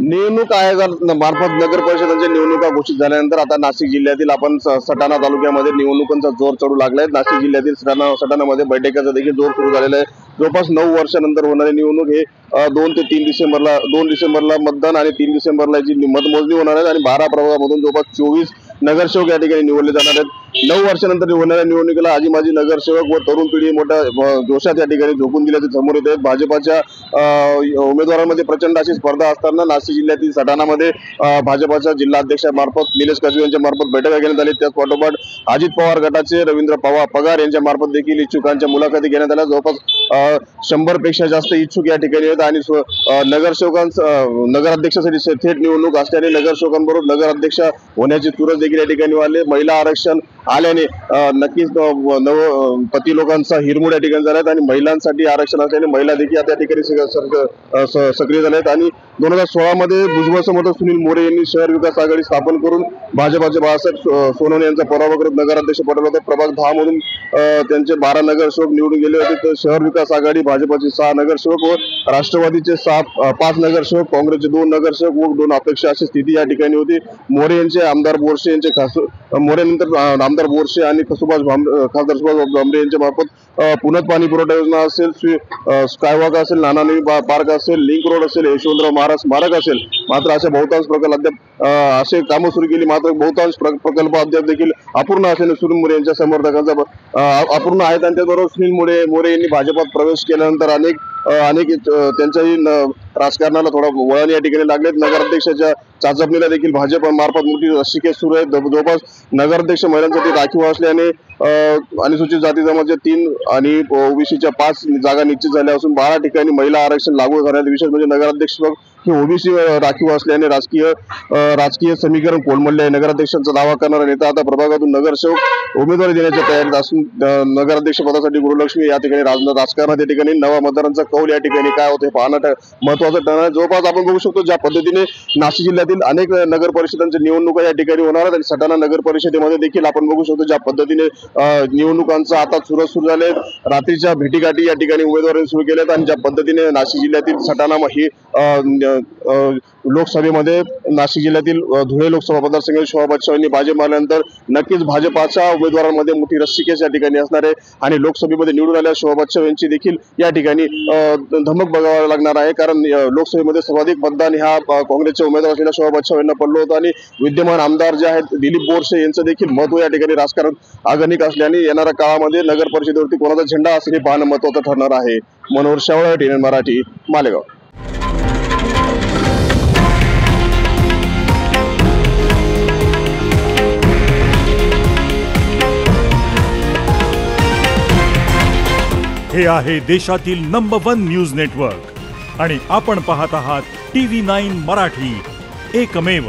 निवडणूक आयोगामार्फत नगर परिषदांच्या निवडणुका घोषित झाल्यानंतर आता नाशिक जिल्ह्यातील आपण सटाणा तालुक्यामध्ये निवडणुकांचा जोर चढू लागलाय। नाशिक जिल्ह्यातील सटाणामध्ये बैठकाचा देखील जोर सुरू झालेला आहे। जवळपास 9 वर्षानंतर होणारी निवडणूक हे 2 ते 3 डिसेंबरला मतदान आणि 3 डिसेंबरला जी मतमोजणी होणार आहे आणि 12 प्रभागामधून जवळपास 24 नगरसेवक या ठिकाणी निवडले जाणार आहेत। 9 वर्षानंतर होणाऱ्या निवडणुकीला आजी माजी नगरसेवक व तरुण पिढी मोठ्या जोशात या ठिकाणी झोकून दिल्याचे समोर येत आहेत। भाजपाच्या उमेदवारांमध्ये प्रचंड अशी स्पर्धा असताना नाशिक जिल्ह्यातील सटाणामध्ये भाजपाच्या जिल्हाध्यक्षामार्फत निलेश कसबे यांच्या मार्फत बैठका घेण्यात आली। त्याच पाठोपाठ अजित पवार गटाचे रवींद्र पगार यांच्या मार्फत देखील इच्छुकांच्या मुलाखती घेण्यात आल्या। जवळपास 100 पेक्षा जास्त इच्छुक या ठिकाणी आहेत आणि नगराध्यक्षासाठी थेट निवडणूक असल्याने नगरसेवकांबरोबर नगराध्यक्ष होण्याची चुरस देखील या ठिकाणी वाढली। महिला आरक्षण आल्याने नक्कीच पती लोकांचा हिरमोड या ठिकाणी झाला आणि महिलांसाठी आरक्षण असल्याने महिला देखील त्या ठिकाणी सक्रिय झाल्या आहेत। आणि 2016 मध्ये भुजबळ समर्थक सुनील मोरे यांनी शहर विकास आघाडी स्थापन करून भाजपाचे बाळासाहेब सोनवणे यांचा पराभव करत नगराध्यक्ष पटवला होता। प्रभाग 10 मधून त्यांचे 12 नगरसेवक निवडून गेले होते। तर शहर विकास आघाडी भाजपाचे 6 नगरसेवक व राष्ट्रवादीचे 5 नगरसेवक, काँग्रेसचे 2 नगरसेवक व 2 अपेक्षा अशी स्थिती या ठिकाणी होती। मोरे यांचे आमदार बोरसे यांचे मोरेनंतर आमदार बोरसे आणि खासदार सुभाष भामरे यांच्या मार्फत पुण्यात पाणी पुरवठा योजना असेल, स्कायवॉक असेल, नानानवी पार्क असेल, लिंक रोड असेल, यशवंतराव महाराज स्मारक असेल, मात्र अशा बहुतांश प्रकल्प अद्याप असे कामं सुरू केली। मात्र बहुतांश प्रकल्प अद्याप देखील अपूर्ण असल्याने सुनील मोरे यांच्या समर्थकांचा अपूर्ण आहेत। आणि त्याचबरोबर सुनील मोरे यांनी भाजपात प्रवेश केल्यानंतर अनेक त्यांच्याही राजकारणाला थोडा वळण या ठिकाणी लागलेत। नगराध्यक्षाच्या चाचपणीला देखील भाजप मार्फत मोठी रस्सीखेच सुरू आहे। जवळपास नगराध्यक्ष महिलांसाठी राखीव असल्याने अनुसूचित जाती जमातीच्या 3 आणि ओबीसीच्या 5 जागा निश्चित झाल्या असून 12 ठिकाणी महिला आरक्षण लागू करण्यात। विशेष म्हणजे नगराध्यक्ष हे ओबीसी राखीव असल्याने राजकीय समीकरण कोलमडले आहे। नगराध्यक्षांचा दावा करणारा नेता आता प्रभागातून नगरसेवक उमेदवारी देण्याच्या तयारीत असून नगराध्यक्ष पदासाठी गुरुलक्ष्मी या ठिकाणी राजकारणात या ठिकाणी नवा मतदारांचा कौल या ठिकाणी काय होते पाहणं महत्वाचं ठरणार आहे। जवळपास आपण बघू शकतो ज्या पद्धतीने नाशिक जिल्ह्यातील अनेक नगर परिषदांच्या निवडणुका या ठिकाणी होणार आहेत आणि सटाणा नगर परिषदेमध्ये देखील आपण बघू शकतो ज्या पद्धतीने निवडणुकांचा आता चुरस सुरू झाले। रात्रीच्या भेटीगाठी या ठिकाणी उमेदवारांनी सुरू केल्यात आणि ज्या पद्धतीने नाशिक जिल्ह्यातील सटाणा ही लोकसभेमध्ये नाशिक जिल्ह्यातील धुळे लोकसभा मतदारसंघात शोभा बच्चन यांनी बाजी मारल्यानंतर नक्कीच भाजपाच्या उमेदवारांमध्ये मोठी रस्सीखेच या ठिकाणी असणार आहे आणि लोकसभेमध्ये निवडून आलेल्या शोभा बच्चन यांची देखील या ठिकाणी धमक बघावं लागणार आहे। कारण लोकसभेमध्ये सर्वाधिक मतदान ह्या काँग्रेसचे उमेदवार असलेल्या शोभा बच्चन यांना पडलं होतं आणि विद्यमान आमदार जे आहेत दिलीप बोरसे यांचं देखील महत्व या ठिकाणी राजकारण आगनिक असल्याने येणाऱ्या काळामध्ये नगर परिषदेवरती कोणाचा झेंडा असेल हे पाहणं महत्वाचं ठरणार आहे। मनोहर शावळे, TNN मराठी, मालेगाव। हे आहे देशातील नंबर 1 न्यूज नेटवर्क आणि आपण पाहत आहात TV9 मराठी, एकमेव।